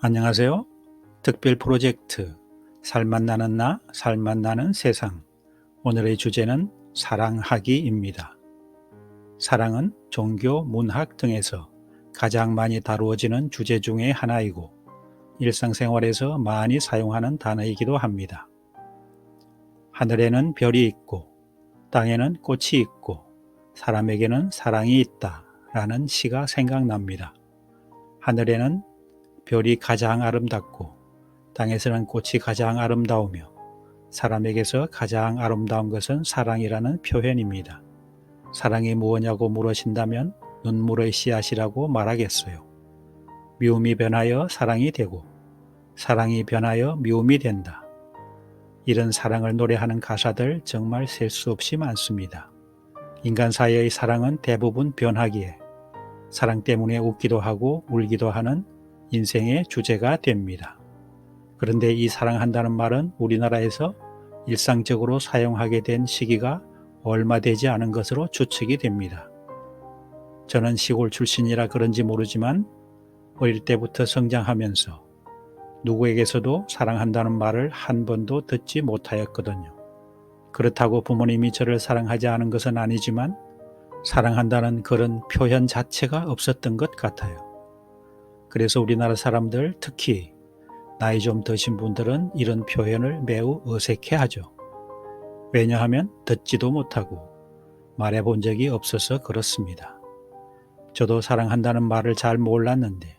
안녕하세요. 특별 프로젝트 살맛 나는 나, 살맛 나는 세상. 오늘의 주제는 사랑하기입니다. 사랑은 종교, 문학 등에서 가장 많이 다루어지는 주제 중의 하나이고 일상생활에서 많이 사용하는 단어이기도 합니다. 하늘에는 별이 있고 땅에는 꽃이 있고 사람에게는 사랑이 있다 라는 시가 생각납니다. 하늘에는 별이 가장 아름답고 땅에서는 꽃이 가장 아름다우며 사람에게서 가장 아름다운 것은 사랑이라는 표현입니다. 사랑이 무엇냐고 물으신다면 눈물의 씨앗이라고 말하겠어요. 미움이 변하여 사랑이 되고 사랑이 변하여 미움이 된다. 이런 사랑을 노래하는 가사들 정말 셀 수 없이 많습니다. 인간 사이의 사랑은 대부분 변하기에 사랑 때문에 웃기도 하고 울기도 하는 인생의 주제가 됩니다. 그런데 이 사랑한다는 말은 우리나라에서 일상적으로 사용하게 된 시기가 얼마 되지 않은 것으로 추측이 됩니다. 저는 시골 출신이라 그런지 모르지만 어릴 때부터 성장하면서 누구에게서도 사랑한다는 말을 한 번도 듣지 못하였거든요. 그렇다고 부모님이 저를 사랑하지 않은 것은 아니지만 사랑한다는 그런 표현 자체가 없었던 것 같아요. 그래서 우리나라 사람들, 특히 나이 좀 드신 분들은 이런 표현을 매우 어색해하죠. 왜냐하면 듣지도 못하고 말해본 적이 없어서 그렇습니다. 저도 사랑한다는 말을 잘 몰랐는데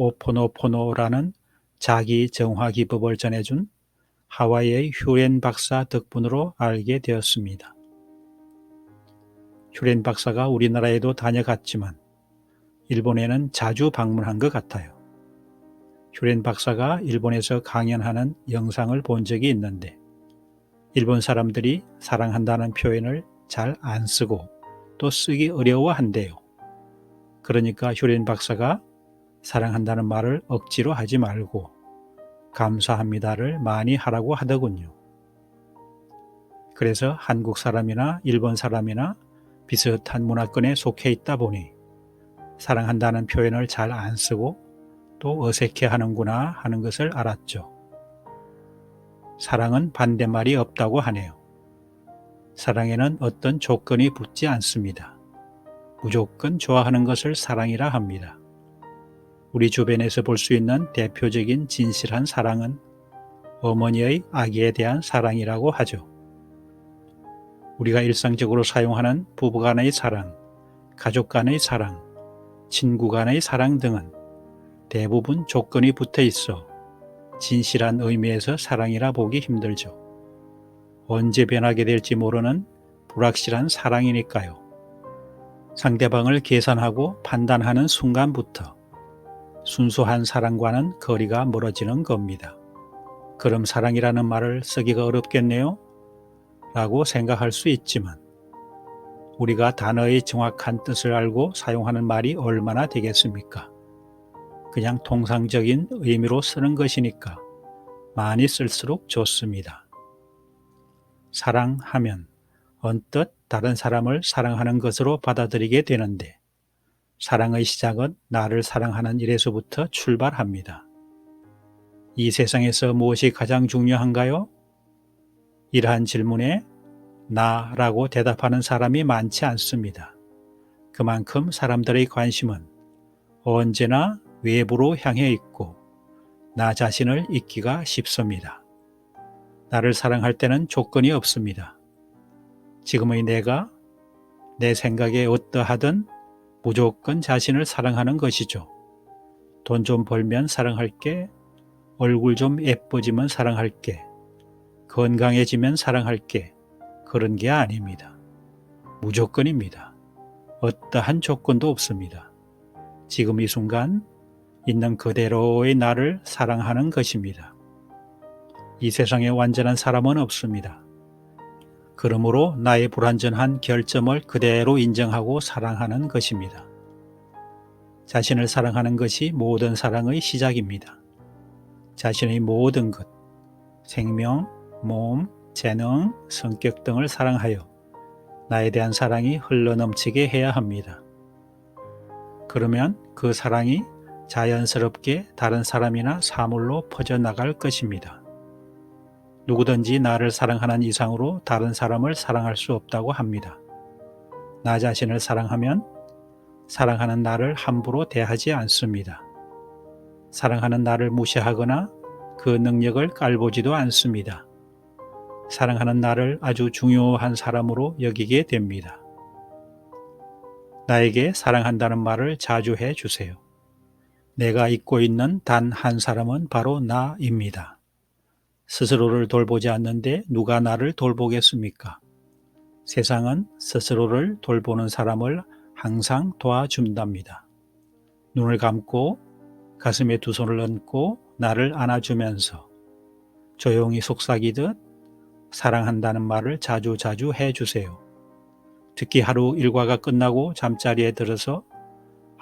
호오포노포노라는 자기 정화 기법을 전해준 하와이의 휴렌 박사 덕분으로 알게 되었습니다. 휴렌 박사가 우리나라에도 다녀갔지만 일본에는 자주 방문한 것 같아요. 휴렌 박사가 일본에서 강연하는 영상을 본 적이 있는데 일본 사람들이 사랑한다는 표현을 잘 안 쓰고 또 쓰기 어려워한대요. 그러니까 휴렌 박사가 사랑한다는 말을 억지로 하지 말고 감사합니다를 많이 하라고 하더군요. 그래서 한국 사람이나 일본 사람이나 비슷한 문화권에 속해 있다 보니 사랑한다는 표현을 잘 안 쓰고 또 어색해 하는구나 하는 것을 알았죠. 사랑은 반대말이 없다고 하네요. 사랑에는 어떤 조건이 붙지 않습니다. 무조건 좋아하는 것을 사랑이라 합니다. 우리 주변에서 볼 수 있는 대표적인 진실한 사랑은 어머니의 아기에 대한 사랑이라고 하죠. 우리가 일상적으로 사용하는 부부 간의 사랑, 가족 간의 사랑, 친구 간의 사랑 등은 대부분 조건이 붙어 있어 진실한 의미에서 사랑이라 보기 힘들죠. 언제 변하게 될지 모르는 불확실한 사랑이니까요. 상대방을 계산하고 판단하는 순간부터 순수한 사랑과는 거리가 멀어지는 겁니다. 그럼 사랑이라는 말을 쓰기가 어렵겠네요? 라고 생각할 수 있지만 우리가 단어의 정확한 뜻을 알고 사용하는 말이 얼마나 되겠습니까? 그냥 통상적인 의미로 쓰는 것이니까 많이 쓸수록 좋습니다. 사랑하면 언뜻 다른 사람을 사랑하는 것으로 받아들이게 되는데 사랑의 시작은 나를 사랑하는 일에서부터 출발합니다. 이 세상에서 무엇이 가장 중요한가요? 이러한 질문에 나라고 대답하는 사람이 많지 않습니다. 그만큼 사람들의 관심은 언제나 외부로 향해 있고 나 자신을 잊기가 쉽습니다. 나를 사랑할 때는 조건이 없습니다. 지금의 내가 내 생각에 어떠하든 무조건 자신을 사랑하는 것이죠. 돈 좀 벌면 사랑할게, 얼굴 좀 예뻐지면 사랑할게, 건강해지면 사랑할게, 그런 게 아닙니다. 무조건입니다. 어떠한 조건도 없습니다. 지금 이 순간 있는 그대로의 나를 사랑하는 것입니다. 이 세상에 완전한 사람은 없습니다. 그러므로 나의 불완전한 결점을 그대로 인정하고 사랑하는 것입니다. 자신을 사랑하는 것이 모든 사랑의 시작입니다. 자신의 모든 것, 생명, 몸, 재능, 성격 등을 사랑하여 나에 대한 사랑이 흘러넘치게 해야 합니다. 그러면 그 사랑이 자연스럽게 다른 사람이나 사물로 퍼져나갈 것입니다. 누구든지 나를 사랑하는 이상으로 다른 사람을 사랑할 수 없다고 합니다. 나 자신을 사랑하면 사랑하는 나를 함부로 대하지 않습니다. 사랑하는 나를 무시하거나 그 능력을 깔보지도 않습니다. 사랑하는 나를 아주 중요한 사람으로 여기게 됩니다. 나에게 사랑한다는 말을 자주 해주세요. 내가 잊고 있는 단 한 사람은 바로 나입니다. 스스로를 돌보지 않는데 누가 나를 돌보겠습니까? 세상은 스스로를 돌보는 사람을 항상 도와준답니다. 눈을 감고 가슴에 두 손을 얹고 나를 안아주면서 조용히 속삭이듯 사랑한다는 말을 자주 해주세요. 특히 하루 일과가 끝나고 잠자리에 들어서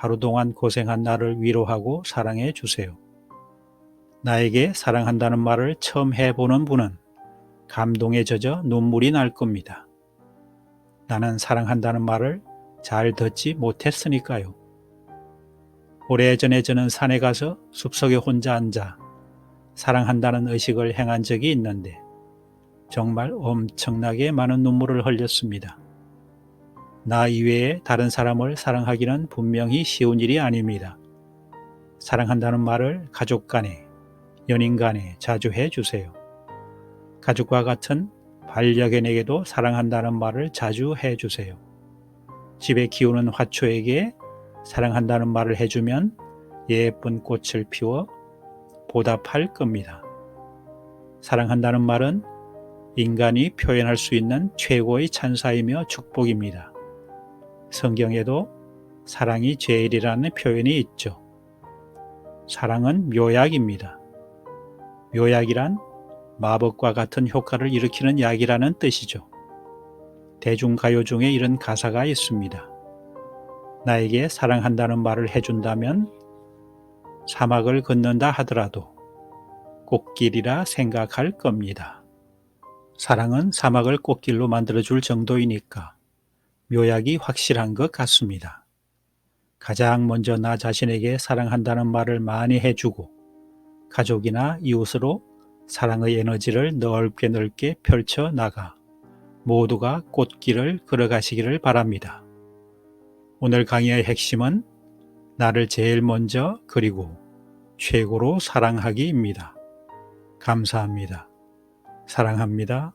하루 동안 고생한 나를 위로하고 사랑해 주세요. 나에게 사랑한다는 말을 처음 해보는 분은 감동에 젖어 눈물이 날 겁니다. 나는 사랑한다는 말을 잘 듣지 못했으니까요. 오래전에 저는 산에 가서 숲속에 혼자 앉아 사랑한다는 의식을 행한 적이 있는데 정말 엄청나게 많은 눈물을 흘렸습니다. 나 이외에 다른 사람을 사랑하기는 분명히 쉬운 일이 아닙니다. 사랑한다는 말을 가족 간에, 연인 간에 자주 해주세요. 가족과 같은 반려견에게도 사랑한다는 말을 자주 해주세요. 집에 키우는 화초에게 사랑한다는 말을 해주면 예쁜 꽃을 피워 보답할 겁니다. 사랑한다는 말은 인간이 표현할 수 있는 최고의 찬사이며 축복입니다. 성경에도 사랑이 제일이라는 표현이 있죠. 사랑은 묘약입니다. 묘약이란 마법과 같은 효과를 일으키는 약이라는 뜻이죠. 대중가요 중에 이런 가사가 있습니다. 나에게 사랑한다는 말을 해준다면 사막을 걷는다 하더라도 꽃길이라 생각할 겁니다. 사랑은 사막을 꽃길로 만들어줄 정도이니까 묘약이 확실한 것 같습니다. 가장 먼저 나 자신에게 사랑한다는 말을 많이 해주고 가족이나 이웃으로 사랑의 에너지를 넓게 펼쳐나가 모두가 꽃길을 걸어가시기를 바랍니다. 오늘 강의의 핵심은 나를 제일 먼저 그리고 최고로 사랑하기입니다. 감사합니다. 사랑합니다.